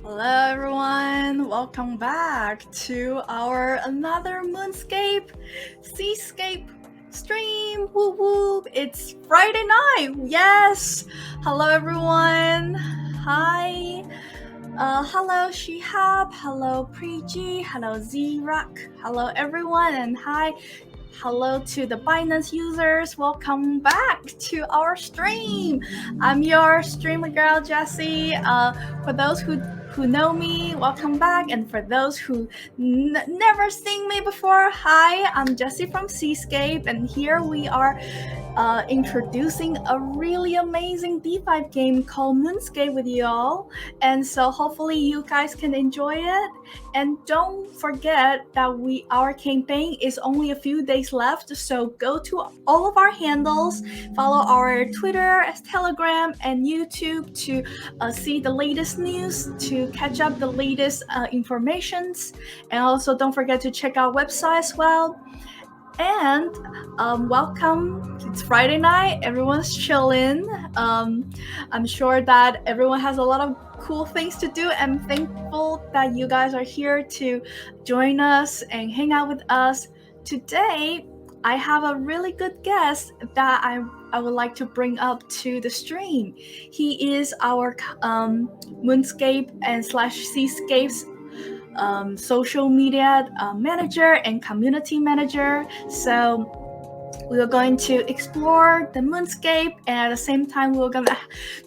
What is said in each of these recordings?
Hello everyone, welcome back to our another Moonscape, Seascape stream. Whoop whoop! It's Friday night. Yes. Hello everyone. Hi. Hello Shihab. Hello Preji. Hello Z-Rock. Hello everyone, and hi. Hello to the Binance users. Welcome back to our stream. I'm your streamer girl Jessie. For those who know me, welcome back. And for those who never seen me before, hi, I'm Jessie from Seascape, and here we are introducing a really amazing DeFi game called Moonscape with you all. And so hopefully you guys can enjoy it. And don't forget that our campaign is only a few days left, so go to all of our handles, follow our Twitter, Telegram, and YouTube to see the latest news, to catch up the latest informations, and also don't forget to check our website as well. And welcome. It's Friday night. Everyone's chilling. I'm sure that everyone has a lot of cool things to do. I'm thankful that you guys are here to join us and hang out with us. Today, I have a really good guest that I would like to bring up to the stream. He is our Moonscape and /Seascapes social media manager and community manager. So we are going to explore the Moonscape, and at the same time we're gonna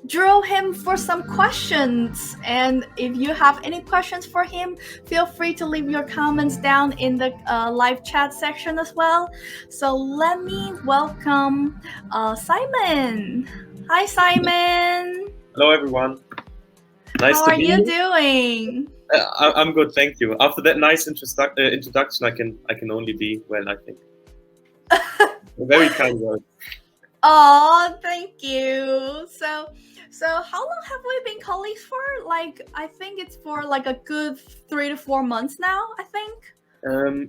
drill him for some questions. And if you have any questions for him, feel free to leave your comments down in the live chat section as well. So let me welcome Simon. Hi Simon. Hello everyone. Nice How to are be you here. doing? I'm good, thank you. After that nice introduction, I can only be well, I think. Very kind words. Oh, thank you. So how long have we been colleagues for? Like, I think it's for like a good 3 to 4 months now, I think.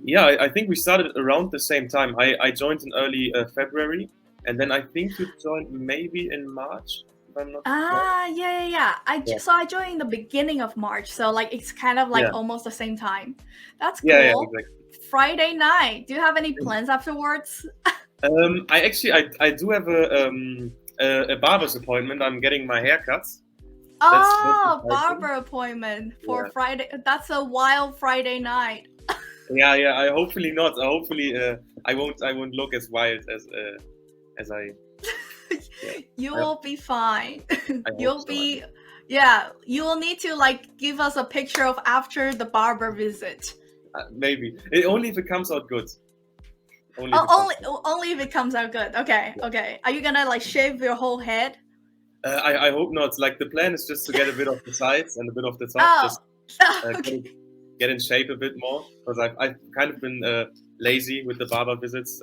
Yeah, I think we started around the same time. I joined in early February, and then I think you joined maybe in March, if I'm not wrong. Yeah. I joined in the beginning of March, so like it's kind of like Yeah. almost the same time. That's cool. Yeah, exactly. Friday night. Do you have any plans afterwards? I do have a barber's appointment. I'm getting my hair cut. Oh, That's barber appointment for Yeah. Friday. That's a wild Friday night. Yeah. I hopefully not. Hopefully, I won't look as wild as I. Yeah, You will be fine. I You'll hope so. be, yeah. You will need to like give us a picture of after the barber visit. Maybe only if it comes out good. Only if it comes out good. Okay, Yeah. okay. Are you gonna like shave your whole head? I hope not. Like the plan is just to get a bit of the sides and a bit of the top, Oh, just okay. get in shape a bit more, because I've kind of been lazy with the barber visits.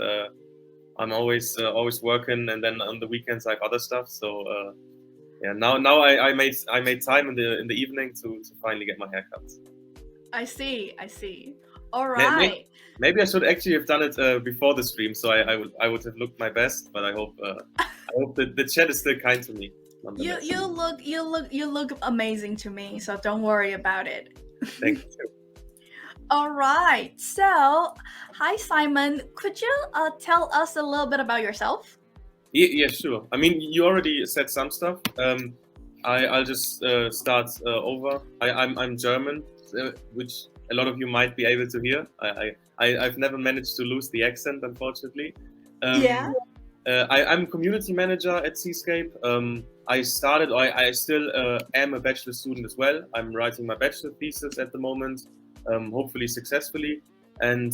I'm always working, and then on the weekends I have other stuff. So yeah, now I made time in the evening to finally get my hair cut. I see. All right. Maybe I should actually have done it before the stream, so I would have looked my best. But I hope that the chat is still kind to me. You look amazing to me. So don't worry about it. Thank you. All right. So, hi Simon. Could you tell us a little bit about yourself? Yeah, sure. I mean, you already said some stuff. I'll just start over. I'm German, which a lot of you might be able to hear. I've never managed to lose the accent, unfortunately. Yeah. I'm community manager at Seascape. I still am a bachelor student as well. I'm writing my bachelor thesis at the moment, hopefully successfully. And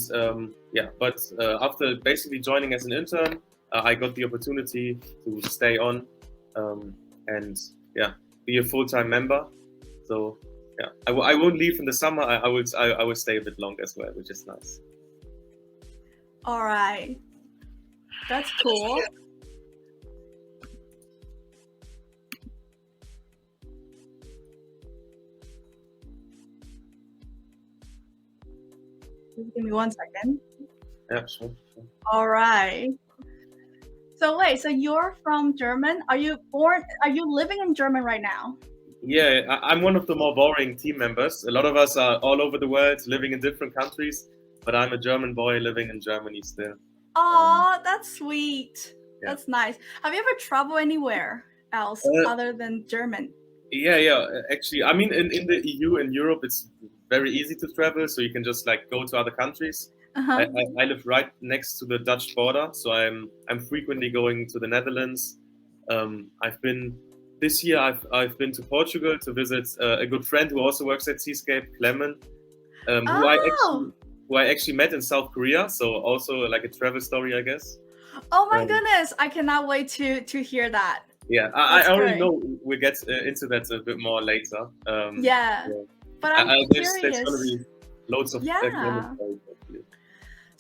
but after basically joining as an intern, I got the opportunity to stay on and be a full-time member. So yeah, I won't leave in the summer. I will stay a bit longer as well, which is nice. All right, that's cool. Just give me 1 second. Yeah, sure. All right. So wait, so you're from German? Are you living in Germany right now? Yeah, I'm one of the more boring team members. A lot of us are all over the world, living in different countries, but I'm a German boy living in Germany still. Aw, that's sweet. Yeah. That's nice. Have you ever traveled anywhere else Uh, other than German? yeah. Actually, I mean, in the EU in Europe, it's very easy to travel, so you can just like go to other countries. Uh-huh. I live right next to the Dutch border, so I'm frequently going to the Netherlands. I've been this year. I've been to Portugal to visit a good friend who also works at Seascape, Clement, who Oh, I actually met in South Korea. So also like a travel story, I guess. oh my Um, goodness! I cannot wait to hear that. yeah, I That's already great. know we'll get into that a bit more later. Yeah, Yeah. but I'm There's going to curious. be loads of Clement Yeah. stories, hopefully.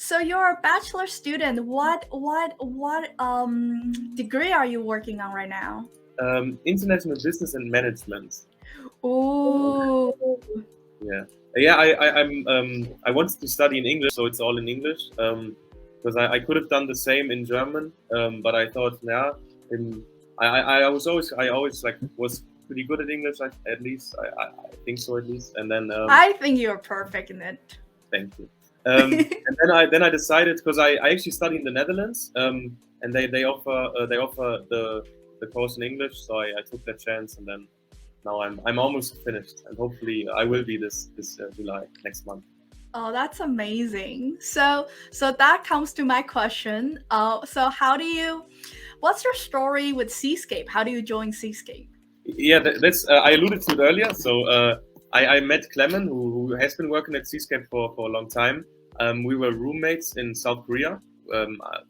So you're a bachelor student. What degree are you working on right now? International business and management. Ooh. Yeah, yeah. I wanted to study in English, so it's all in English. Because I could have done the same in German, but I thought, yeah, in, I always like was pretty good at English. At least I think so, at least. And then I think you're perfect in it. thank you. And then I decided because I actually study in the Netherlands, and they offer the course in English, so I took that chance, and then now I'm almost finished, and hopefully I will be this July next month. Oh, that's amazing. So that comes to my question. So what's your story with Seascape? How do you join Seascape? Yeah, that's I alluded to it earlier. So I met Clement, who has been working at Seascape for a long time. We were roommates in South Korea.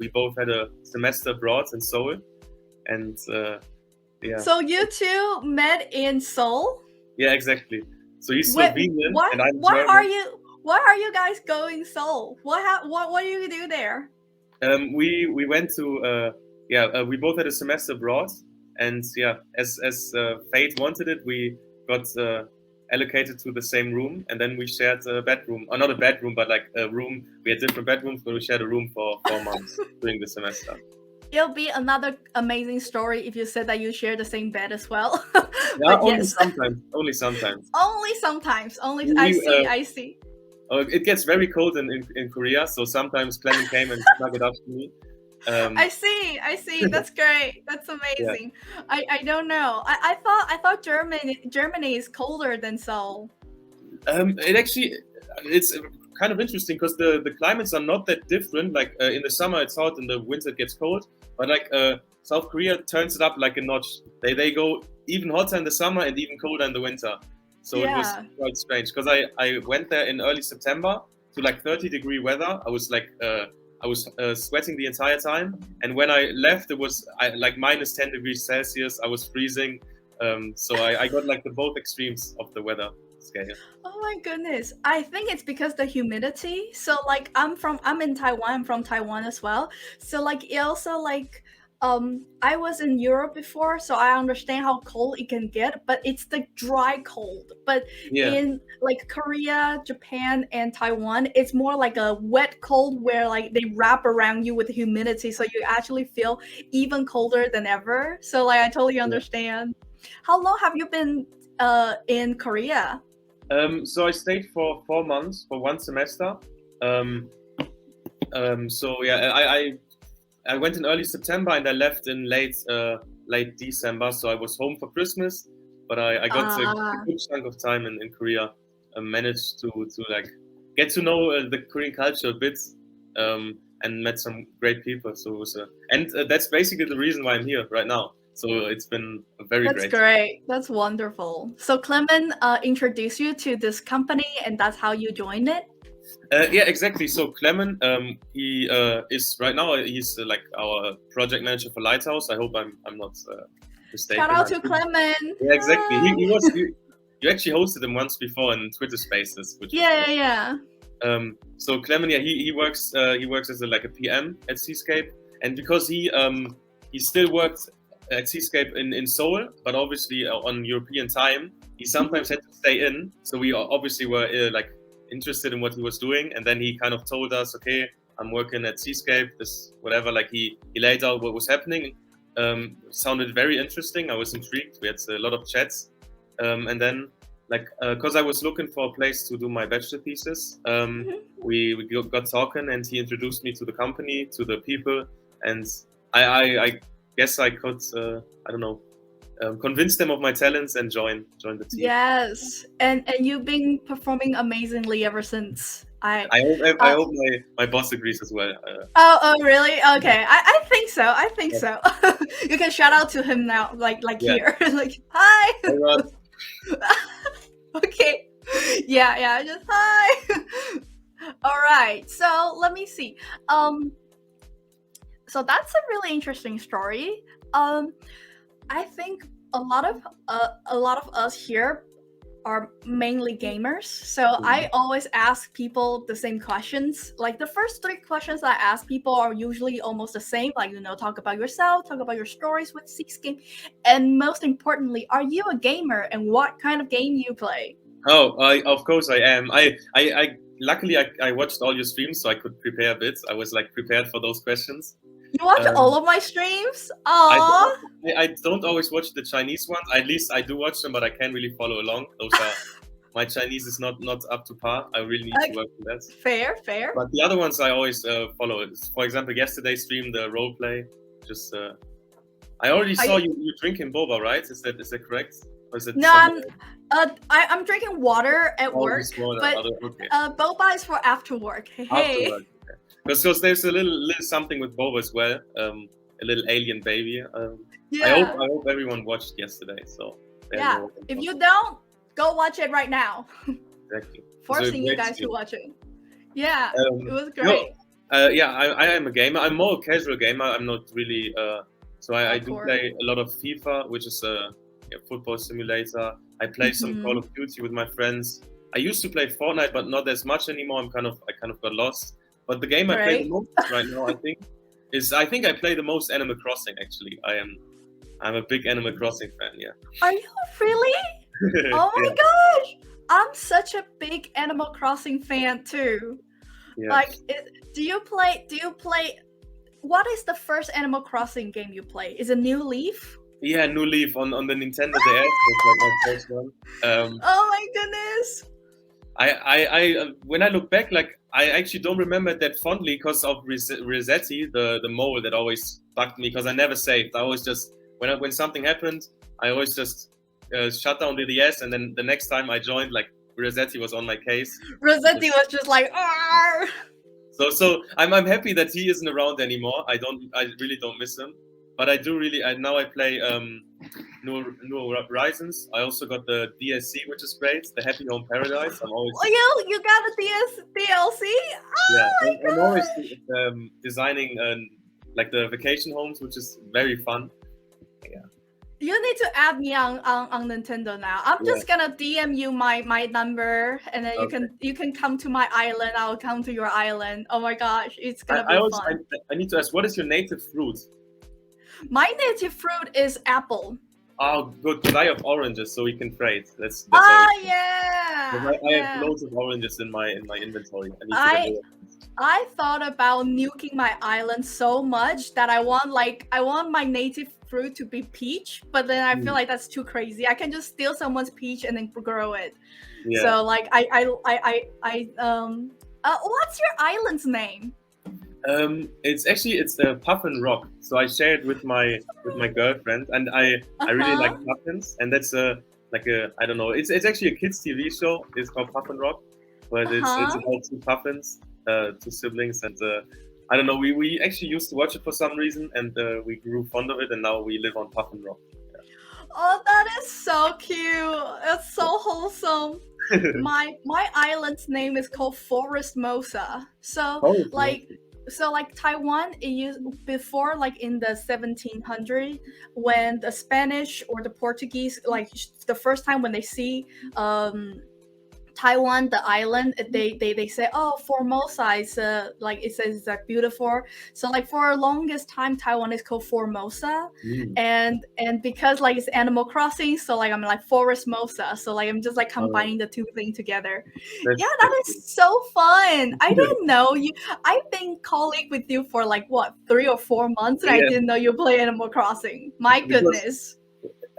We both had a semester abroad in Seoul, and yeah. So you two met in Seoul? Yeah, exactly. So he's Wait, Slovenian why and I'm why are German. you guys going Seoul? What do you do there? We went to we both had a semester abroad, and yeah, as fate wanted it, we got allocated to the same room, and then we shared a bedroom, or not a bedroom, but like a room. We had different bedrooms, but we shared a room for 4 months during the semester. It'll be another amazing story if you said that you share the same bed as well. Yeah, But only yes, sometimes. Only sometimes. only sometimes. Only We, I see. it gets very cold in Korea, so sometimes Clement came and snug it up to me. I see. That's great. That's Yeah. amazing. I don't know. I thought Germany is colder than Seoul. It's kind of interesting because the climates are not that different. Like in the summer it's hot, in the winter it gets cold. But like South Korea turns it up like a notch. They go even hotter in the summer and even colder in the winter. So it was Yeah. quite strange because I went there in early September to like 30-degree weather. I was like sweating the entire time, and when I left it was like minus 10 degrees Celsius. I was freezing. So I got like the both extremes of the weather scale. Oh my goodness. I think it's because the humidity. So like I'm in Taiwan, I'm from Taiwan as well. So like it also like I was in Europe before, so I understand how cold it can get, but it's the dry cold. But Yeah. in like Korea, Japan, and Taiwan, it's more like a wet cold where like they wrap around you with humidity, so you actually feel even colder than ever. So like I totally understand. How long have you been in Korea? So I stayed for 4 months for one semester. So yeah, I went in early September and I left in late December. So I was home for Christmas, but I got a good chunk of time in Korea. Managed to like get to know the Korean culture a bit, and met some great people. So it was that's basically the reason why I'm here right now. So it's been very That's great. That's wonderful. So Clement introduced you to this company, and that's how you joined it. Yeah, exactly. So Clement, he is right now. He's like our project manager for Lighthouse. I hope I'm not mistaken. Shout out to Clement. Yeah, exactly. He was. You actually hosted him once before in Twitter Spaces, which Yeah. So Clement, yeah, he works as like a PM at Seascape, and because he still worked at Seascape in Seoul, but obviously on European time, he sometimes had to stay in. So we obviously were like interested in what he was doing, and then he kind of told us, okay, I'm working at Seascape, this whatever. Like he laid out what was happening. Sounded very interesting. I was intrigued. We had a lot of chats, and then because I was looking for a place to do my bachelor thesis, we got talking, and he introduced me to the company, to the people, and I guess I could I don't know, convince them of my talents and join the team. Yes, and you've been performing amazingly ever since. I hope my boss agrees as well. Oh, really? Okay, I think so. I think so. You can shout out to him now, like here, like hi. Okay. Yeah. Just hi. All right. So let me see. So that's a really interesting story. I think a lot of us here are mainly gamers. So I always ask people the same questions. Like the first 3 questions I ask people are usually almost the same. Like, talk about yourself, talk about your stories with Seascape, and most importantly, are you a gamer and what kind of game you play? Oh, of course I am. I luckily I watched all your streams, so I could prepare a bit. I was prepared for those questions. You watch all of my streams? Aww. I don't always watch the Chinese ones. At least I do watch them, but I can't really follow along. Those are my Chinese is not up to par. I really need to work on that. Fair. But the other ones I always follow. For example, yesterday's stream, the role play. Just I already saw you drinking boba, right? Is that correct? Or is it no, I'm drinking water at work, water. But okay. Boba is for after work. Hey. After work. Because there's a little something with boba as well. A little alien baby. I hope everyone watched yesterday. So yeah, if you don't, go watch it right now. Exactly. Forcing you guys to watch it. Yeah, it was great. Yeah, I am a gamer. I'm more a casual gamer. I'm not really. So I do play a lot of FIFA, which is a football simulator. I play some Call of Duty with my friends. I used to play Fortnite, but not as much anymore. I kind of got lost. But the game I play the most right now, I think I play the most Animal Crossing. Actually, I'm a big Animal Crossing fan. Yeah. Are you really? Oh my gosh! I'm such a big Animal Crossing fan too. Yeah. Do you play? What is the first Animal Crossing game you play? Is it New Leaf? Yeah, New Leaf on the Nintendo DS. That's my first one. Oh my goodness! I when I look back, I actually don't remember that fondly because of Rossetti, the mole that always bugged me because I never saved. I always just when something happened, I always just shut down the DS, and then the next time I joined, Rossetti was on my case. Rossetti was just like, argh! So I'm happy that he isn't around anymore. I really don't miss him. But I do really. Now I play New Horizons. I also got the DSC, which is great. The Happy Home Paradise. I'm always. Oh, you got a DLC? Oh yeah, my God. I'm always designing the vacation homes, which is very fun. Yeah. You need to add me on Nintendo now. I'm just gonna DM you my number, and then you can come to my island. I'll come to your island. Oh my gosh, it's gonna be fun. I need to ask, what is your native fruit? My native fruit is apple. Oh, good. Because I have oranges, so we can trade. That's yeah. I have loads of oranges in my inventory. I thought about nuking my island so much that I want my native fruit to be peach, but then I feel like that's too crazy. I can just steal someone's peach and then grow it. Yeah. So what's your island's name? It's Puffin Rock. So I share it with my girlfriend, and I really like puffins, and that's I don't know. It's actually a kids TV show. It's called Puffin Rock, but it's about 2 puffins, 2 siblings, and I don't know. We actually used to watch it for some reason, and we grew fond of it, and now we live on Puffin Rock. Yeah. Oh, that is so cute. It's so wholesome. my island's name is called Forest Mosa. So Taiwan, it used before, in the 1700s, when the Spanish or the Portuguese, the first time when they see Taiwan, the island, they say, oh, Formosa is it says beautiful. So for the longest time, Taiwan is called Formosa, and because it's Animal Crossing, so I'm Forest Mosa. So I'm just combining the 2 things together. That is so fun. I didn't know you. I've been colleague with you for 3 or 4 months, and I didn't know you play Animal Crossing. My goodness.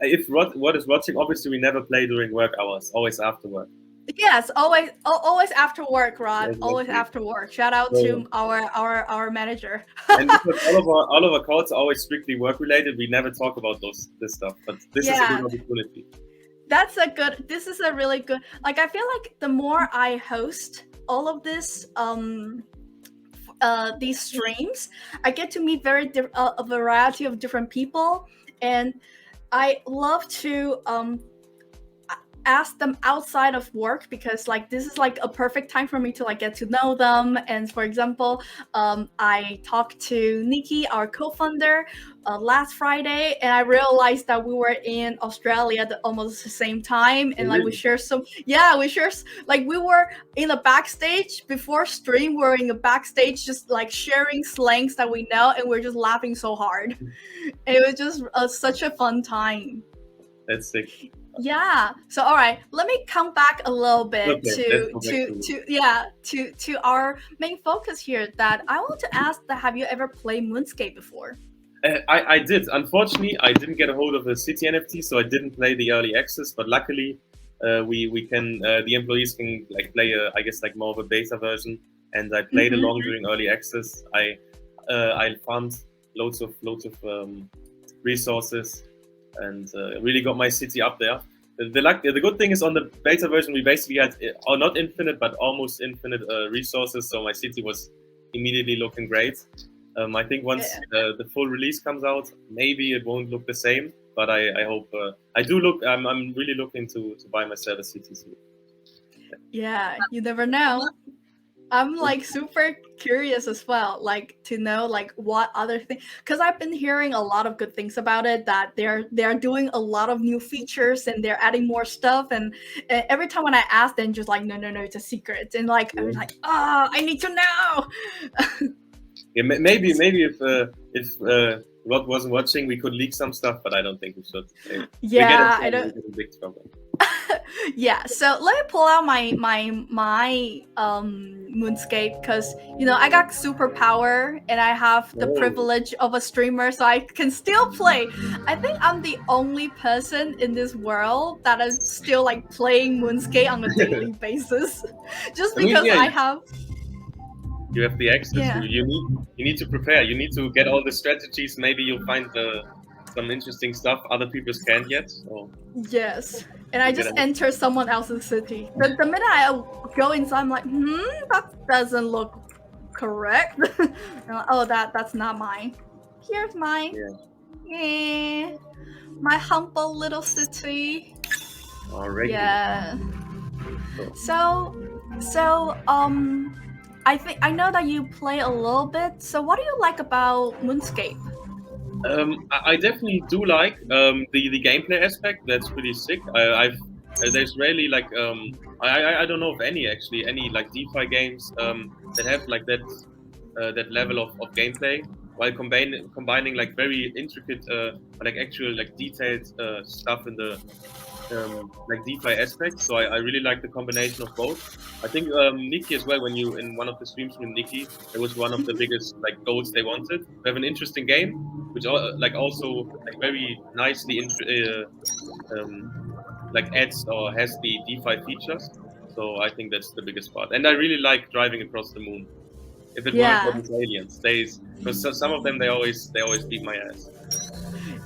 if what is watching, obviously we never play during work hours. Always after work. Yes, always after work, Rod. Always Exactly. after work. Shout out So, to our manager. and because all of our calls are always strictly work related, we never talk about this stuff. But this is a good Yeah, opportunity. this is a really good, like, I feel like the more I host all of this these streams, I get to meet a variety of different people, and I love to ask them outside of work, because like this is like a perfect time for me to like get to know them. And for example, I talked to Nikki, our co-founder, last Friday, and I realized that we were in Australia at almost the same time, and like we Really? share like we were in the backstage before stream. We were in the backstage just like sharing slangs that we know, and we're just laughing so hard. It was just such a fun time. That's sick. Yeah. So all right, let me come back a little bit Okay, let's go back to our main focus here. That I want to ask that, have you ever played Moonscape before? I did. Unfortunately, I didn't get a hold of the City NFT, so I didn't play the early access. But luckily, we can the employees can like play I guess like more of a beta version. And I played along during early access. I found loads of resources and really got my city up there. The good thing is on the beta version we basically had not infinite but almost infinite resources, so my city was immediately looking great. I think once the full release comes out, maybe it won't look the same, but I hope I'm really looking to buy myself a city soon. Yeah, you never know. I'm like super curious as well, like to know like what other things, because I've been hearing a lot of good things about it, that they're doing a lot of new features and they're adding more stuff, and every time when I ask them, just like no, it's a secret, and like I was like, I need to know. Yeah, maybe if Rod wasn't watching, we could leak some stuff, but I don't think we should. Yeah, I don't. We get in big trouble. Yeah, so let me pull out my Moonscape, because you know I got superpower and I have the privilege of a streamer, so I can still play. I think I'm the only person in this world that is still like playing Moonscape on a daily basis, just because I have. You have the access. Yeah. You need to prepare. You need to get all the strategies. Maybe you'll find some interesting stuff other people can't yet. So. Yes, and I just enter someone else's city. The minute I go inside, I'm like, that doesn't look correct. Oh, that's not mine. Here's mine. Yeah, my humble little city. Alright. Yeah. So, I know that you play a little bit. So, what do you like about Moonscape? I definitely do like the gameplay aspect. That's pretty sick. There's rarely like I don't know of any like DeFi games that have like that level of gameplay, while combining like very intricate like actual like detailed stuff in the like DeFi aspects. So I really like the combination of both. I think Nikki as well, when you in one of the streams with Nikki, it was one of the biggest like goals they wanted. We have an interesting game, which like also like very nicely like adds or has the DeFi features. So I think that's the biggest part. And I really like driving across the moon. If it weren't for these aliens, because some of them they always beat my ass.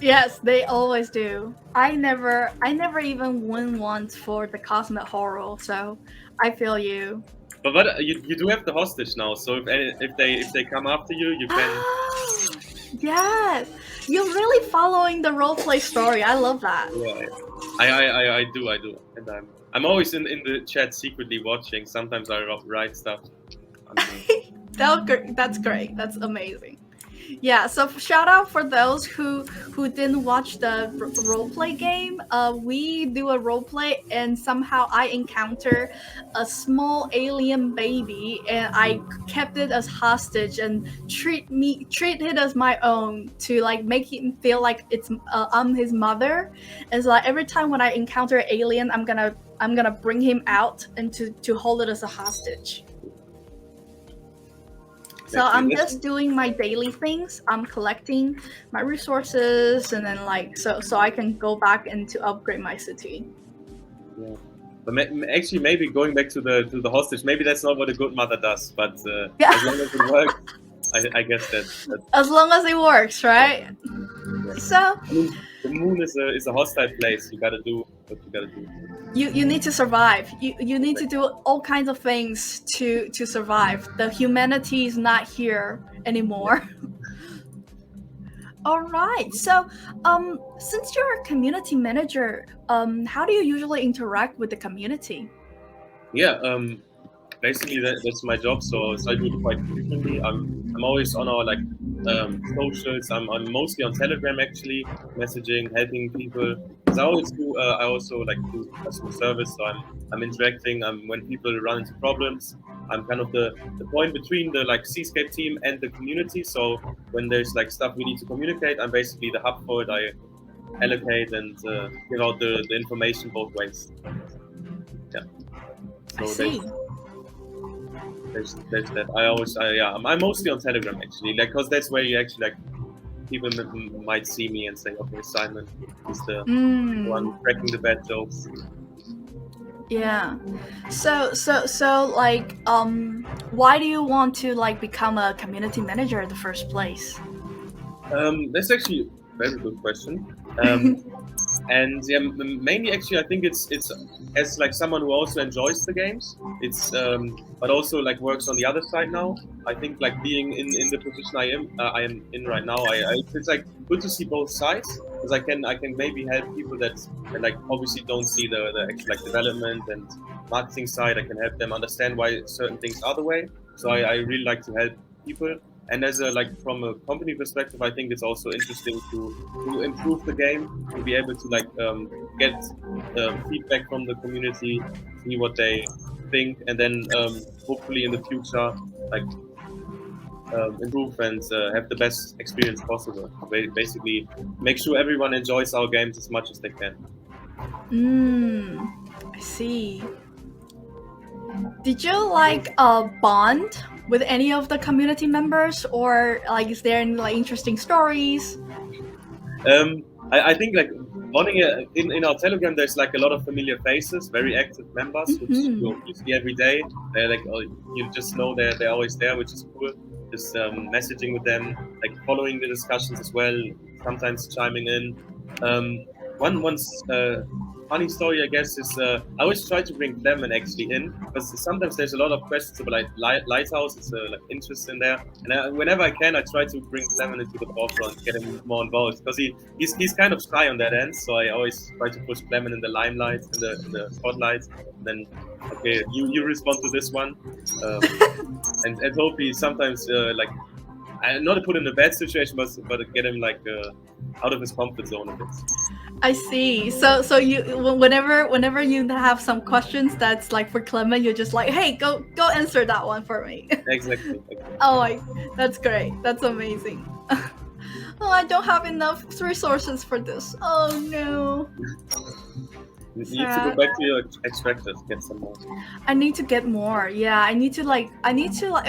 Yes, they always do. I never even win once for the Cosmic Horror, so I feel you. But you do have the hostage now, so if they come after you, you can. Yes, you're really following the roleplay story. I love that. Yeah, I do, and I'm always in the chat secretly watching. Sometimes I write stuff. That's great. That's amazing. Yeah, so shout out for those who didn't watch the roleplay game. We do a roleplay, and somehow I encounter a small alien baby, and I kept it as hostage and treat it as my own, to like make him feel like I'm his mother. And so like every time when I encounter an alien, I'm gonna bring him out and to hold it as a hostage. So I'm just doing my daily things. I'm collecting my resources, and then like so I can go back and to upgrade my city. Yeah. But actually, maybe going back to the hostage, maybe that's not what a good mother does. But Yeah. as long as it works, I guess that's as long as it works, right? Yeah. So I mean, the moon is a hostile place. You gotta do what you gotta do. you need to survive. You need to do all kinds of things to survive. The humanity is not here anymore. All right. So, since you're a community manager, how do you usually interact with the community? Yeah. Basically that's my job. So I do it quite frequently. I'm always on our socials. I'm mostly on Telegram actually, messaging, helping people. Because I always do. I also like do customer service. So I'm interacting. When people run into problems, I'm kind of the point between the Seascape team and the community. So when there's like stuff we need to communicate, I'm basically the hub for it. I allocate and give out the information both ways. Yeah. So I see. There's that. I'm mostly on Telegram actually, because that's where you actually people might see me and say, okay, Simon is the one cracking the bad jokes. Yeah. So like why do you want to become a community manager in the first place? That's actually a very good question. And yeah, mainly actually, I think it's as someone who also enjoys the games. It's but also works on the other side now. I think being in the position I am in right now, it's good to see both sides, because I can maybe help people that obviously don't see the actual development and marketing side. I can help them understand why certain things are the way. So I really like to help people. And as from a company perspective, I think it's also interesting to improve the game, to be able to get feedback from the community, see what they think, and then hopefully in the future improve and have the best experience possible. Basically, make sure everyone enjoys our games as much as they can. I see. Did you bond with any of the community members, or is there any interesting stories? I think bonding in our Telegram, there's a lot of familiar faces, very active members, which you see every day. They're you just know they're always there, which is cool. Just messaging with them, following the discussions as well, sometimes chiming in. One funny story, I guess, is I always try to bring Clement actually in, because sometimes there's a lot of questions about Lighthouse. It's interest in there, and whenever I can, I try to bring Clement into the forefront, get him more involved, because he's kind of shy on that end. So I always try to push Clement in the limelight, in the spotlight. And then, okay, you respond to this one, and hope he sometimes not to put him in a bad situation, but get him out of his comfort zone a bit. I see. So you whenever you have some questions that's for Clement, you're just hey, go answer that one for me. Exactly. Oh, that's great. That's amazing. Oh, I don't have enough resources for this. Oh no. You need to go back to your extractors, get some more. I need to get more. Yeah, I need to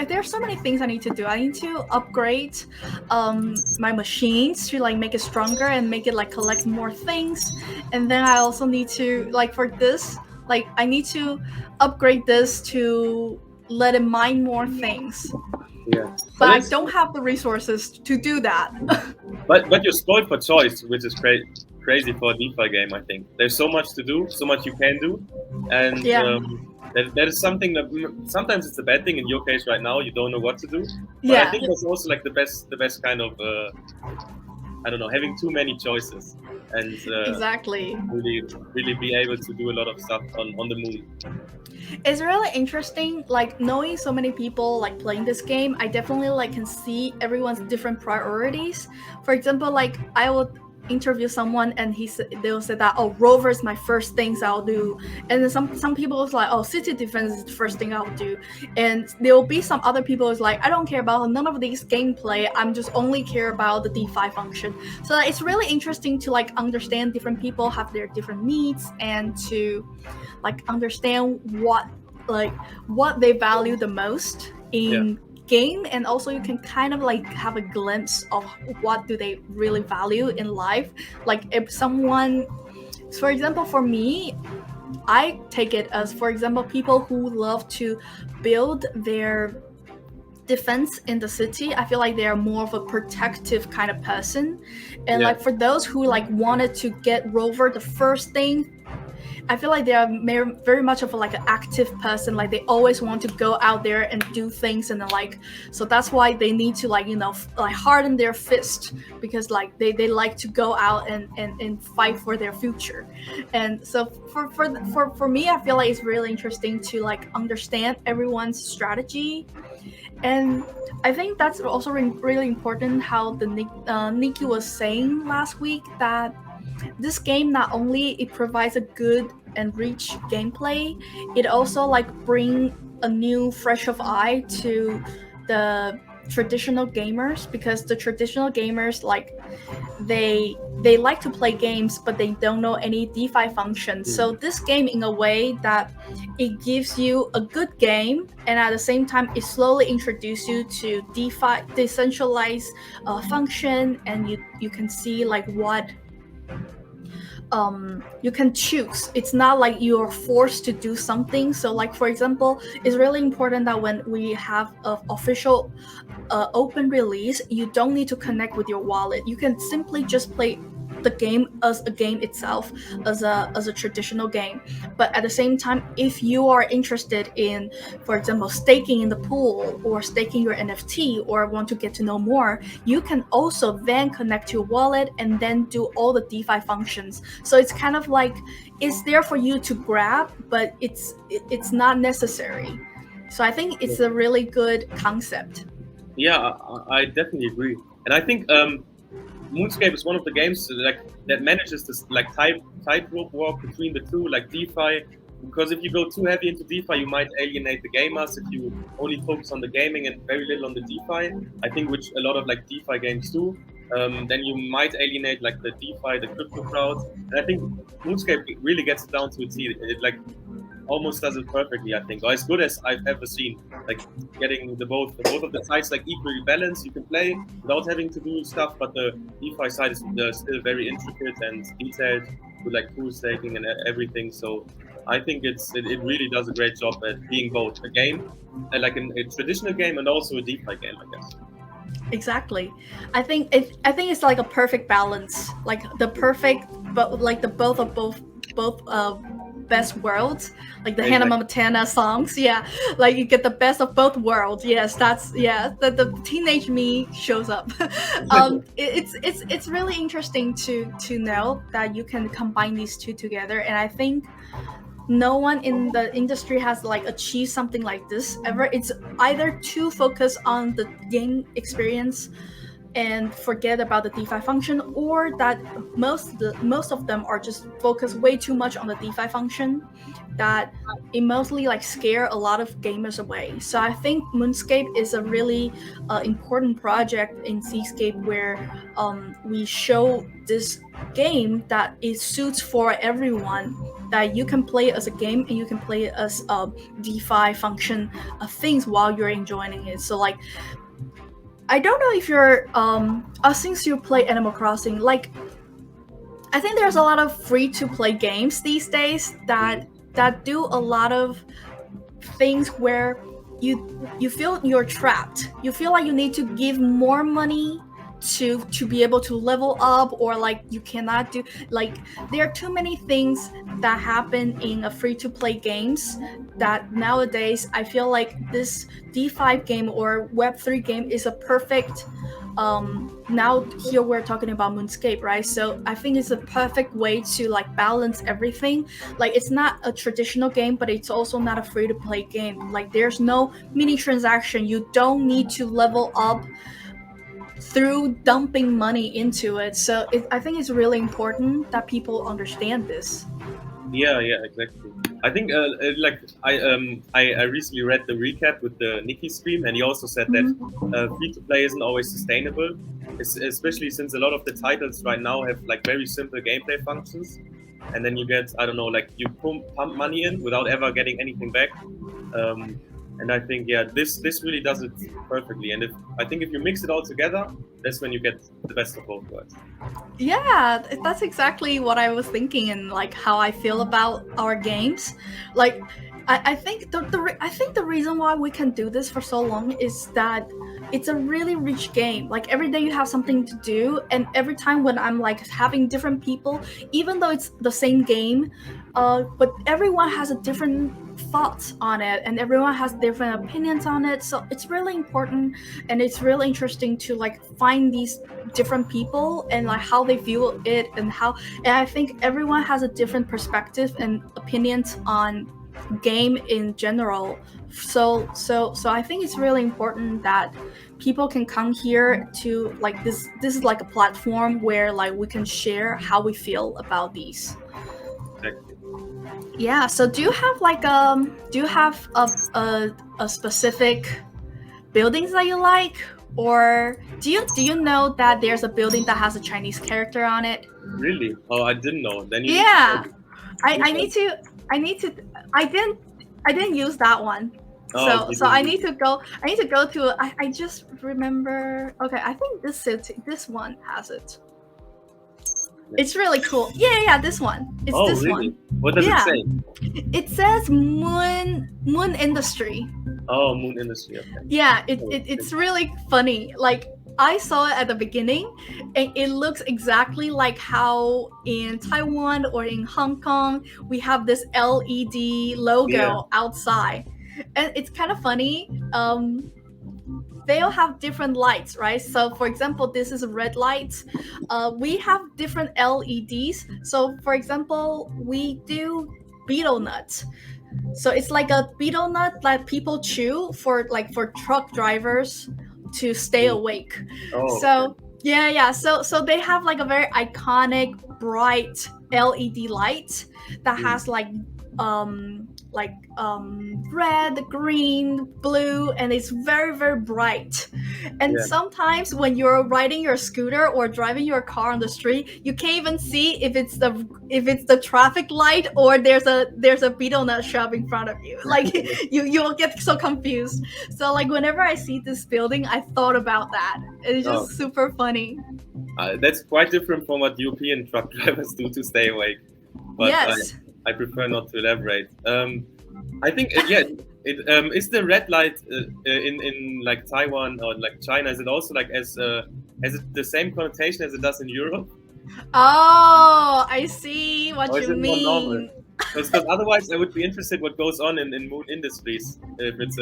there's so many things I need to do. I need to upgrade my machines to make it stronger and make it collect more things. And then I also need to for this, I need to upgrade this to let it mine more things. Yeah. But I don't have the resources to do that. but you're spoiled for choice, which is crazy for a DeFi game. I think there's so much to do, so much you can do, and that is something that sometimes it's a bad thing. In your case, right now, you don't know what to do. But I think that's also the best kind of I don't know, having too many choices and exactly really be able to do a lot of stuff on the moon. It's really interesting, knowing so many people playing this game. I definitely can see everyone's different priorities. For example, I would interview someone and they'll say that, oh, Rover is my first things I'll do, and then some people is oh, city defense is the first thing I'll do, and there will be some other people is I don't care about none of these gameplay, I'm just only care about the DeFi function. So it's really interesting to understand different people have their different needs, and to understand what they value the most in game, and also you can kind of like have a glimpse of what do they really value in life. Like if someone, for example, for me, I take it as, for example, people who love to build their defense in the city. I feel like they are more of a protective kind of person, and Yeah. like for those who like wanted to get Rover the first thing, I feel like they are very much of like an active person. Like they always want to go out there and do things, and then like, so that's why they need to like, you know, like harden their fist, because like they like to go out and fight for their future. And so for me, I feel like it's really interesting to like understand everyone's strategy. And I think that's also really important how the Nikki was saying last week, that this game not only it provides a good and rich gameplay, it also like bring a new fresh of eye to the traditional gamers, because the traditional gamers, like they like to play games but they don't know any DeFi functions. So this game, in a way that it gives you a good game, and at the same time it slowly introduces you to DeFi decentralized function, and you can see like what you can choose. It's not like you're forced to do something. So like for example, it's really important that when we have an official open release, you don't need to connect with your wallet. You can simply just play the game as a game itself, as a traditional game. But at the same time, if you are interested in, for example, staking in the pool or staking your NFT, or want to get to know more, you can also then connect to your wallet and then do all the DeFi functions. So it's kind of like it's there for you to grab, but it's not necessary. So I think it's a really good concept. Yeah, I definitely agree, and I think Moonscape is one of the games that manages this like tightrope walk between the two, like DeFi. Because if you go too heavy into DeFi, you might alienate the gamers. If you only focus on the gaming and very little on the DeFi, I think, which a lot of like DeFi games do, then you might alienate like the DeFi, the crypto crowd. And I think Moonscape really gets it down to a T. It like almost does it perfectly, I think, or as good as I've ever seen. Like getting the both of the sides like equally balanced. You can play without having to do stuff, but the DeFi side is still very intricate and detailed with like pool staking and everything. So I think it really does a great job at being both a game, like a traditional game, and also a DeFi game, I guess. Exactly. I think it's like a perfect balance, like the perfect, but like the both best worlds, like the Hannah Montana songs. Yeah, like you get the best of both worlds. Yes, that's the teenage me shows up. It's really interesting to know that you can combine these two together, and I think no one in the industry has like achieved something like this ever. It's either too focused on the game experience and forget about the DeFi function, or that most of them are just focused way too much on the DeFi function, that it mostly like scare a lot of gamers away. So I think Moonscape is a really important project in Seascape, where we show this game that it suits for everyone, that you can play it as a game and you can play it as a DeFi function things while you're enjoying it. So like, I don't know if you're since you play Animal Crossing, like I think there's a lot of free to play games these days that do a lot of things where you feel you're trapped. You feel like you need to give more money to be able to level up, or like you cannot do, like there are too many things that happen in a free to play games, that nowadays I feel like this DeFi game or Web3 game is a perfect now here we're talking about Moonscape, right? So I think it's a perfect way to like balance everything. Like it's not a traditional game, but it's also not a free to play game. Like there's no mini transaction. You don't need to level up through dumping money into it. So I think it's really important that people understand this. Yeah, exactly. I think I recently read the recap with the Nikki stream, and he also said that free to play isn't always sustainable, especially since a lot of the titles right now have like very simple gameplay functions, and then you get, I don't know, like you pump money in without ever getting anything back. And I think this really does it perfectly. And I think if you mix it all together, that's when you get the best of both worlds. Yeah, that's exactly what I was thinking, and like how I feel about our games. Like, I think I think the reason why we can do this for so long is that it's a really rich game. Like every day you have something to do, and every time when I'm like having different people, even though it's the same game, but everyone has a different thoughts on it, and everyone has different opinions on it. So it's really important, and it's really interesting to like find these different people and like how they view it, and I think everyone has a different perspective and opinions on game in general. So I think it's really important that people can come here to like this is like a platform where like we can share how we feel about these. Exactly. Yeah, so do you have like do you have a specific buildings that you like, or do you know that there's a building that has a Chinese character on it? Really? Oh, I didn't know. Then you Yeah, need to I need to I didn't use that one. Oh, So I need to go to I just remember. Okay, I think this one has it. It's really cool. Yeah, this one. It's Oh, this really? one. What does it Yeah. say? It says Moon Industry. Oh, Moon Industry. Okay. Yeah, it's really funny. Like I saw it at the beginning, and it looks exactly like how in Taiwan or in Hong Kong we have this LED logo outside, and it's kind of funny. They all have different lights, right? So, for example, this is red light. We have different LEDs. So, for example, we do betel nuts. So it's like a betel nut that people chew for truck drivers to stay awake. Oh, So yeah. So they have like a very iconic bright LED light that has red, green, blue, and it's very, very bright. And sometimes when you're riding your scooter or driving your car on the street, you can't even see if it's the traffic light or there's a betel nut shop in front of you. Like you will get so confused. So like whenever I see this building, I thought about that. It's just super funny. That's quite different from what European truck drivers do to stay awake. But yes. I prefer not to elaborate. I think is the red light in like Taiwan or like China? Is it also like has it the same connotation as it does in Europe? Oh, I see what or you is it mean. More normal? Because otherwise, I would be interested what goes on in Moon Industries if it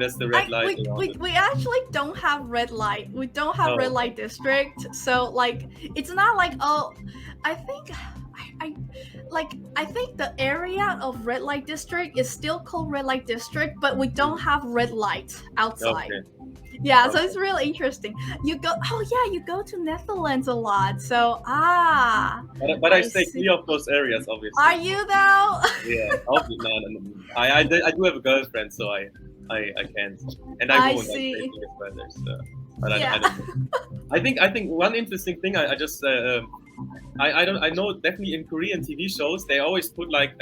has the red light. We actually don't have red light. We don't have red light district. So like it's not like I think I think the area of red light district is still called red light district, but we don't have red light outside. Okay. Yeah, so it's really interesting. You go to Netherlands a lot. So But I stay clear of those areas, obviously. Are you though? Yeah, obviously. No. I do have a girlfriend, so I can't, and I won't. See. But I don't know. I think one interesting thing I just I know definitely in Korean TV shows they always put like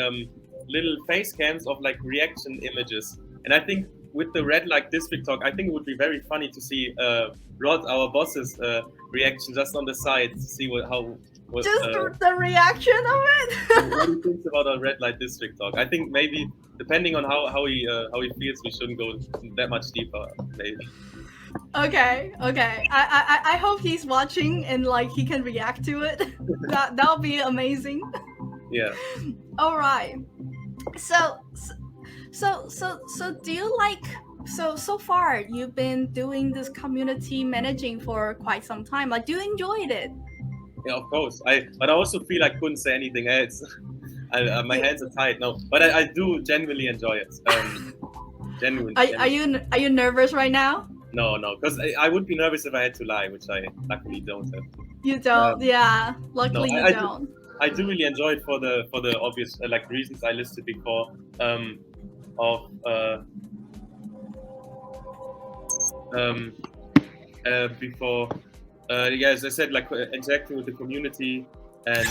little face cams of like reaction images, and I think with the red light district talk, I think it would be very funny to see Rod, our boss's reaction just on the side to see the reaction of it. What he thinks about our red light district talk. I think maybe depending on how he feels, we shouldn't go that much deeper. Maybe. Okay. I hope he's watching and like he can react to it. That'll be amazing. Yeah. All right. So do you like so far you've been doing this community managing for quite some time? Like, do you enjoyed it? Yeah, of course. But I also feel I couldn't say anything else. My hands are tied. No, but I do genuinely enjoy it. Genuinely. Are you nervous right now? No, because I would be nervous if I had to lie, which I luckily don't have. You don't, yeah. Luckily, you don't. I do really enjoy it for the obvious like reasons I listed before. As I said, like interacting with the community and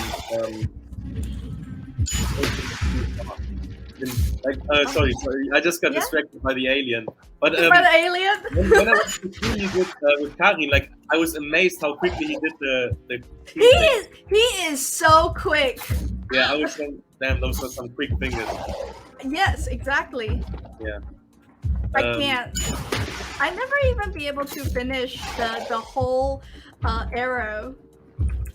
Sorry, I just got Yeah? distracted by the alien. But By the alien? when I went to school, you did with Karin, like I was amazed how quickly he did the He is so quick. Yeah, I was saying, damn, those were some quick fingers. Yes, exactly. Yeah. I can't. I never even be able to finish the whole arrow.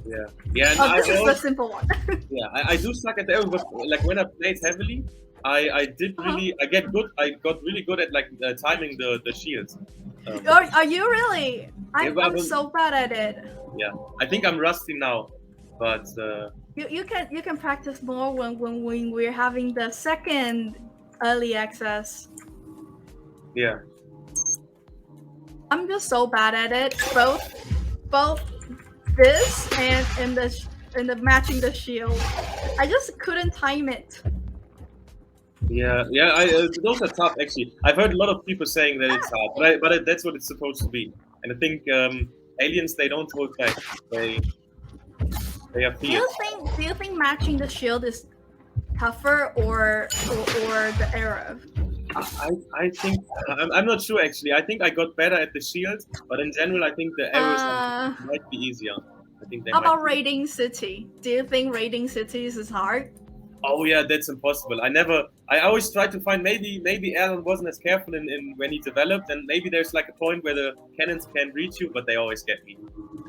Yeah. Yeah. And this is the simple one. Yeah, I do suck at the arrow, but like when I played heavily, I did really I got really good at like timing the shields. Are you really? I'm so bad at it. Yeah, I think I'm rusty now, but you can practice more when we're having the second early access. Yeah. I'm just so bad at it. Both this and the matching the shield. I just couldn't time it. Yeah, those are tough actually. I've heard a lot of people saying that it's hard, but that's what it's supposed to be. And I think aliens, they don't hold back. They are fierce. Do you think matching the shield is tougher or the arrow? I think I'm not sure actually. I think I got better at the shield, but in general, I think the arrows might be easier. I think they. How about raiding city? Do you think raiding cities is hard? Oh yeah, that's impossible. I always try to find maybe Alan wasn't as careful in when he developed, and maybe there's like a point where the cannons can't reach you, but they always get me.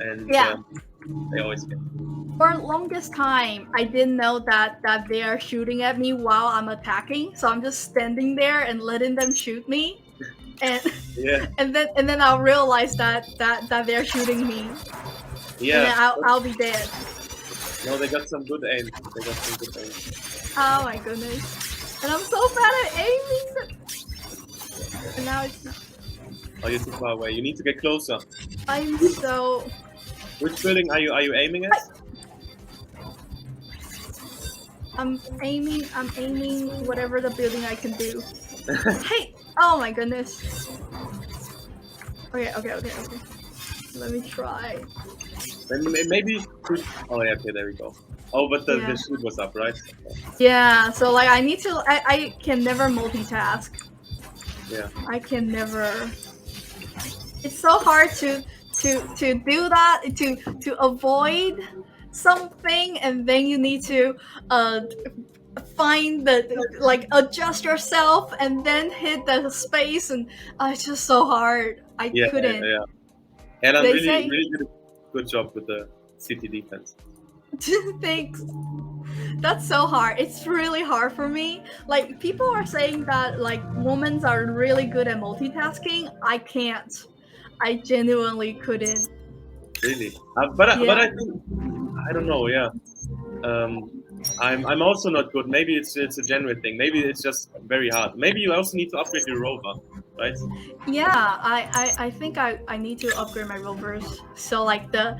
And they always get me. For the longest time, I didn't know that they are shooting at me while I'm attacking, so I'm just standing there and letting them shoot me, and and then I'll realize that they're shooting me. Yeah. And then I'll be dead. No, they got some good aim. Oh my goodness! And I'm so bad at aiming. And now it's not. Oh, you're too far away. You need to get closer. I'm so. Which building are you aiming at? I'm aiming whatever the building I can do. Hey! Oh my goodness. Okay. Let me try. Maybe. Oh yeah, okay, there we go. Oh, but the shoot was up, right? Yeah, so like I need to. I can never multitask. Yeah. I can never. It's so hard to do that, to avoid something, and then you need to find adjust yourself and then hit the space, and it's just so hard. I couldn't. Yeah. And I'm really did a good job with the city defense. Thanks. That's so hard. It's really hard for me. Like people are saying that like women are really good at multitasking. I can't. I genuinely couldn't. Really? But I think I don't know. Yeah. I'm also not good. Maybe it's a general thing. Maybe it's just very hard. Maybe you also need to upgrade your rover, right? Yeah, I think I need to upgrade my rovers so like the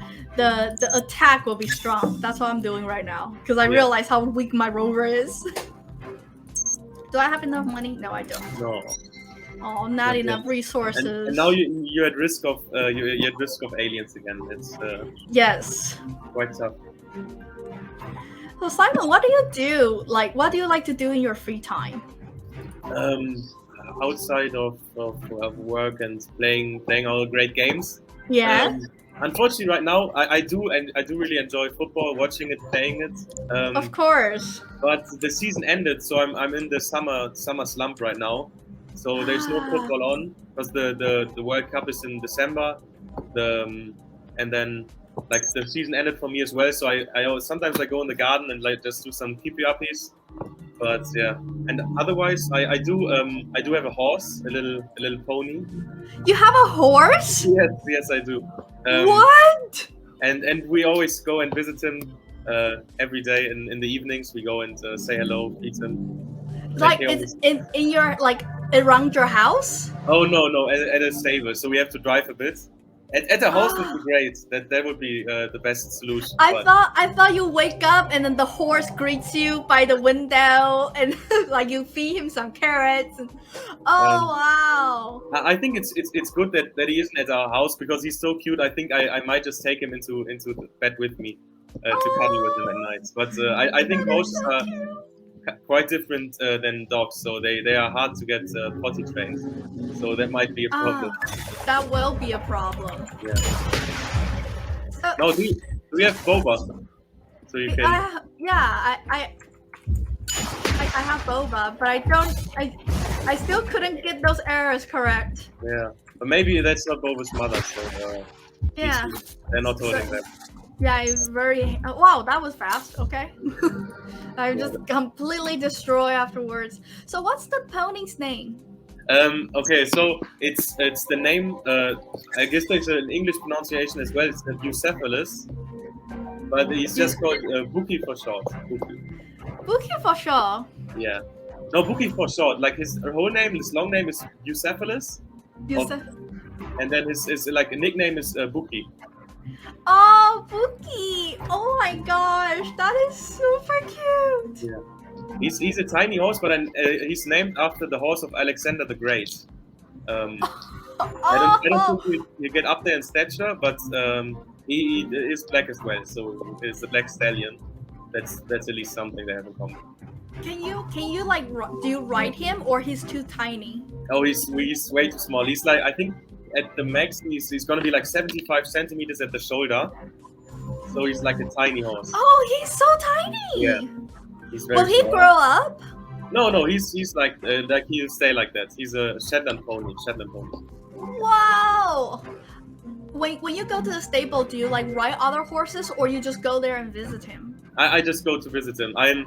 attack will be strong. That's what I'm doing right now because I realize how weak my rover is. Do I have enough money? No, I don't. No. Oh, not enough resources. And now you're at risk of you're at risk of aliens again. It's yes. Quite tough. So Simon, what do you do? Like, what do you like to do in your free time? Outside of work and playing all great games. Yeah. Unfortunately, right now I do really enjoy football, watching it, playing it. Of course. But the season ended, so I'm in the summer slump right now. So there's no football on because the World Cup is in December. And then like the season ended for me as well. So I sometimes I go in the garden and like just do some keepy-uppies. But yeah, and otherwise I do have a horse, a little pony. You have a horse? Yes, I do. What? And we always go and visit him every day in the evenings. We go and say hello, feed him. Like it's in your like around your house? Oh no, at a stable. So we have to drive a bit. At a house would be great. That would be the best solution. I thought you wake up and then the horse greets you by the window and like you feed him some carrots. And, wow! I think it's good that he isn't at our house because he's so cute. I think I might just take him into the bed with me to cuddle with him at night. But I think horses are quite different than dogs, so they are hard to get potty trained. So that might be a problem. That will be a problem. Yeah. Uh, No, do we have boba? So you can. I have boba, but I still couldn't get those errors correct. Yeah, but maybe that's not boba's mother, so Yeah. they're not holding them. Yeah, it's very. Wow, that was fast. Okay. I just completely destroy afterwards. So what's the pony's name? Okay, so it's the name. I guess there's an English pronunciation as well. It's Bucephalus, but he's just called Buki for short. Buki for sure. Yeah, no, Buki for short. Like his whole name, his long name is Bucephalus, and then his like a nickname is Buki. Oh, Buki! Oh my gosh, that is super cute. Yeah. He's a tiny horse, but he's named after the horse of Alexander the Great. I don't think you get up there in stature, but he is black as well, so it's a black stallion. That's at least something they have in common. Can you like do you ride him, or he's too tiny? Oh, he's way too small. He's like, I think at the max he's gonna be like 75 centimeters at the shoulder, so he's like a tiny horse. Oh, he's so tiny. Yeah. Will he grow up? No, he's like he'll stay like that. He's a Shetland pony. Wow! When you go to the stable, do you like ride other horses, or you just go there and visit him? I just go to visit him. I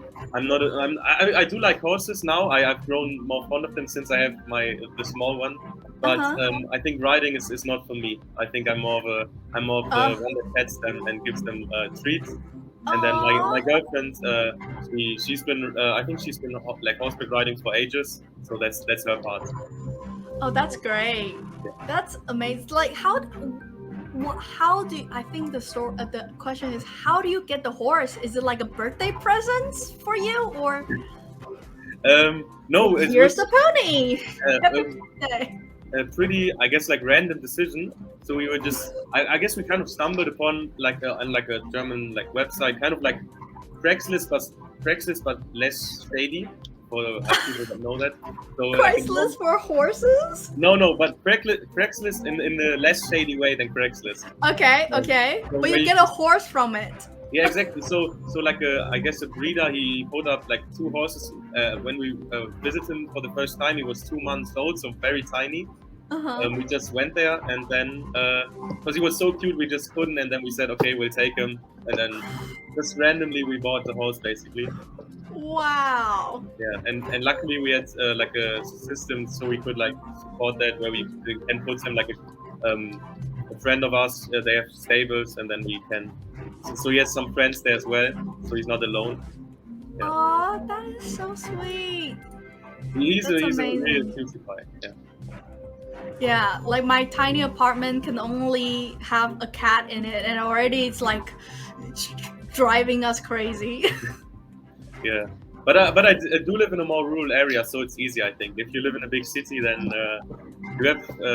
do like horses now. I've grown more fond of them since I have the small one. But I think riding is not for me. I think I'm more of the one that pets them and gives them treats. And then my girlfriend, she's been I think she's been like horseback riding for ages, so that's her part. Oh, that's great. Yeah. That's amazing. Like how do you, I think the question is, how do you get the horse? Is it like a birthday present for you, or? No. Here's the pony. A pretty, I guess, like random decision. So we were just, I guess we kind of stumbled upon like a German like website, kind of like Craigslist, but less shady. For people that know that. So, Craigslist for horses? No, but Craigslist in the less shady way than Craigslist. Okay. So but you get a horse from it. Yeah, exactly. So like I guess a breeder, he put up like 2 horses. When we visited him for the first time, he was 2 months old, so very tiny. We just went there, and then because he was so cute, we just couldn't, and then we said, okay, we'll take him, and then just randomly we bought the horse basically. Wow. Yeah, and luckily we had like a system so we could like support that, where we can put him like a friend of us. They have stables, and then we can. So he has some friends there as well, so he's not alone. Yeah. Oh, that is so sweet. He's a real cutie pie. Yeah. Yeah, like my tiny apartment can only have a cat in it, and already it's like driving us crazy. Yeah, but I do live in a more rural area, so it's easy. I think if you live in a big city, then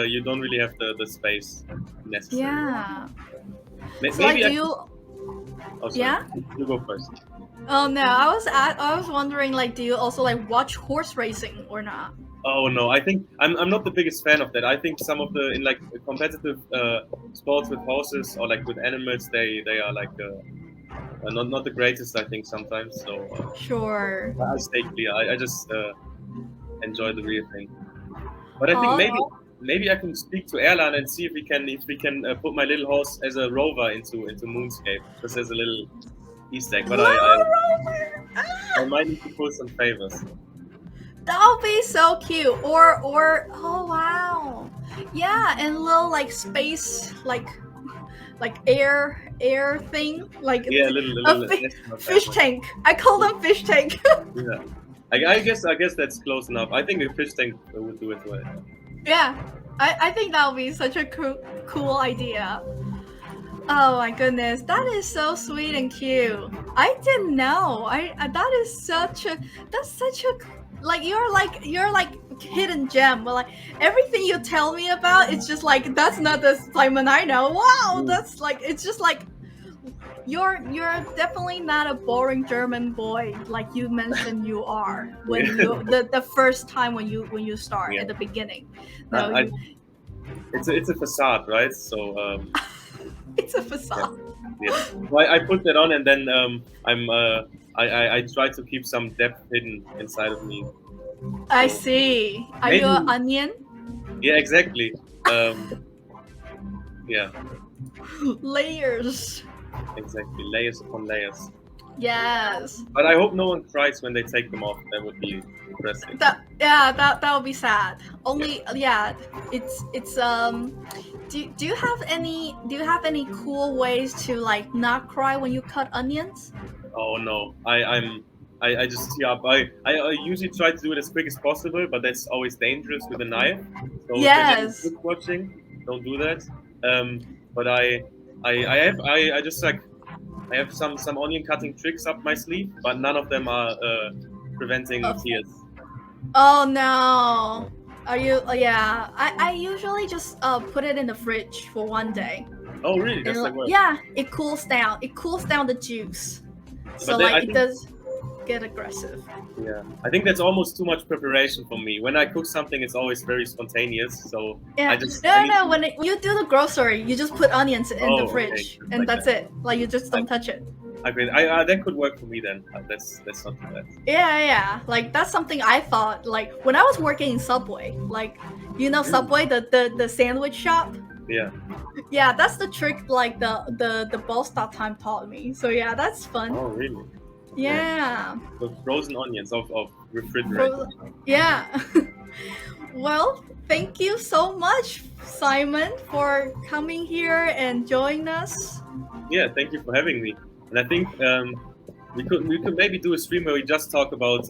you don't really have the space necessary. Yeah. Maybe so like, yeah. You go first. Oh no, I was wondering, like, do you also like watch horse racing or not? Oh no, I think I'm not the biggest fan of that. I think some of in like competitive sports with horses or like with animals, they are like. Not the greatest, I think, sometimes. So sure. I stay clear. I just enjoy the real thing. But I think maybe I can speak to Erlan and see if we can put my little horse as a rover into Moonscape, just as a little Easter egg. But I might need to pull some favors. That would be so cute. Or oh wow, yeah, and little like space like air thing, like little fish tank. I call them fish tank. Yeah, I guess that's close enough. I think a fish tank would do it well. Yeah, I think that would be such a cool idea. Oh my goodness, that is so sweet and cute. I didn't know. That's such a like you're like hidden gem. But like everything you tell me about, it's just like that's not the Simon I know. Wow, that's like it's just like you're definitely not a boring German boy like you mentioned you are when you the first time when you start Yeah. at the beginning. No, I, it's a facade, right? So it's a yeah, facade. yeah. So I put that on, and then I try to keep some depth hidden inside of me. I So see. Are you an maybe, onion? yeah, exactly. Yeah, Layers. exactly. Layers upon layers. Yes. But I hope no one cries when they take them off. That would be depressing. That would be sad. Yeah. Only it's do you have any cool ways to like not cry when you cut onions? Oh no, I just tear up. I usually try to do it as quick as possible, but that's always dangerous with a knife. So if there's any Yes. kids watching, don't do that. But I just like I have some onion cutting tricks up my sleeve, but none of them are preventing Of tears. Oh no. Are you? Yeah. I usually just put it in the fridge for one day, Oh really? and That's like what? yeah, it cools down. It cools down the juice, so But then, like I it think does get aggressive. yeah, I think that's almost too much preparation for me. When I cook something, it's always very spontaneous. So Yeah. I No, need no. to. When you do the grocery, you just put onions in the Oh okay, fridge, just and like that's that. it. Like you just don't touch it. Okay, that could work for me then. That's not too bad. Yeah. Like that's something I thought. Like when I was working in Subway, like Subway, the sandwich shop. Yeah. Yeah, that's the trick. Like the boss that time taught me. So yeah, that's fun. Oh really? Yeah. So frozen onions of refrigerated. Fro- yeah. Well, thank you so much, Simon, for coming here and joining us. Yeah, thank you for having me. And I think we could maybe do a stream where we just talk about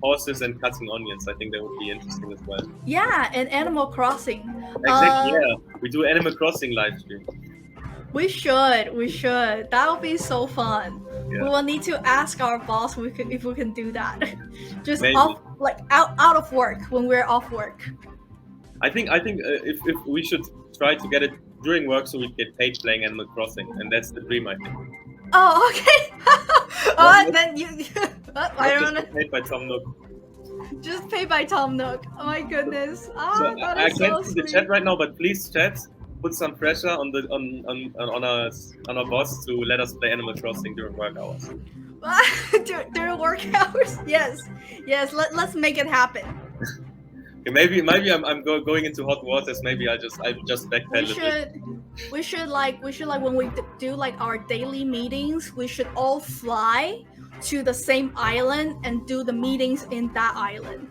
horses and cutting onions. I think that would be interesting as well. Yeah, and Animal Crossing. Exactly. Yeah, we do Animal Crossing live stream. We should. That would be so fun. Yeah. We will need to ask our boss if we can do that. Just Maybe. off, like out of work when we're off work. I think if we should try to get it during work so we get paid playing Animal Crossing, and that's the dream I think. Oh, okay. Not- Then you. I don't know. Just paid by Tom Nook. Just pay by Tom Nook. Oh my goodness. So That I is can't so see the sweet. chat right now, but please chat. Put some pressure on our boss to let us play Animal Crossing during work hours. During work hours. Yes. Let's make it happen. Okay, maybe I'm going into hot waters. Maybe I just backpedal a bit. We should like when we do like our daily meetings, we should all fly to the same island and do the meetings in that island.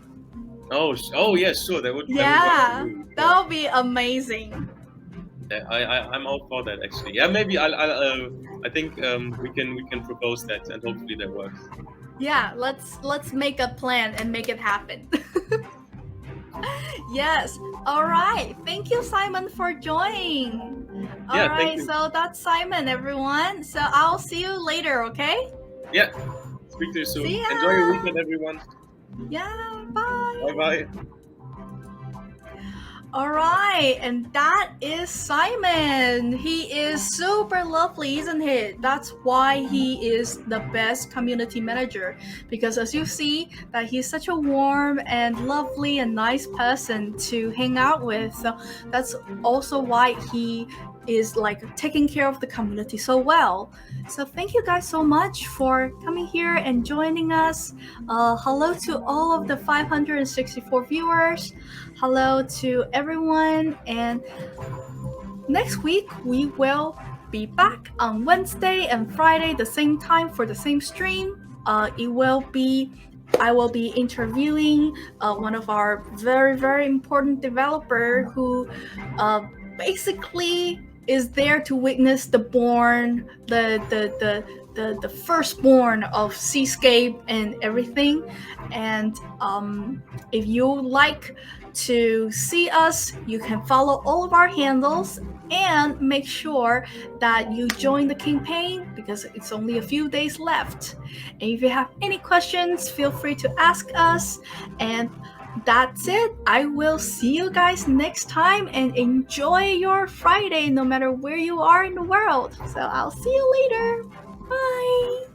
Oh yeah, sure. That would Yeah, work. that would be amazing. Yeah, I'm all for that actually. Yeah, maybe I think we can propose that and hopefully that works. Yeah, let's make a plan and make it happen. Yes. All right. Thank you, Simon, for joining. Yeah, All thank right. you. So that's Simon, everyone. So I'll see you later. Okay. Yeah. Speak to you soon. See ya. Enjoy your weekend, everyone. Yeah. Bye. Bye bye. All right, and that is Simon. He is super lovely, isn't he? That's why he is the best community manager, because as you see that he's such a warm and lovely and nice person to hang out with. So that's also why he is like taking care of the community so well. So thank you guys so much for coming here and joining us. Hello to all of the 564 viewers. Hello to everyone, and next week we will be back on Wednesday and Friday the same time for the same stream. I will be interviewing one of our very important developer who basically is there to witness the firstborn of Seascape and everything. And if you like to see us, you can follow all of our handles and make sure that you join the campaign because it's only a few days left. And if you have any questions, feel free to ask us. And that's it. I will see you guys next time, and enjoy your Friday no matter where you are in the world. So I'll see you later. Bye.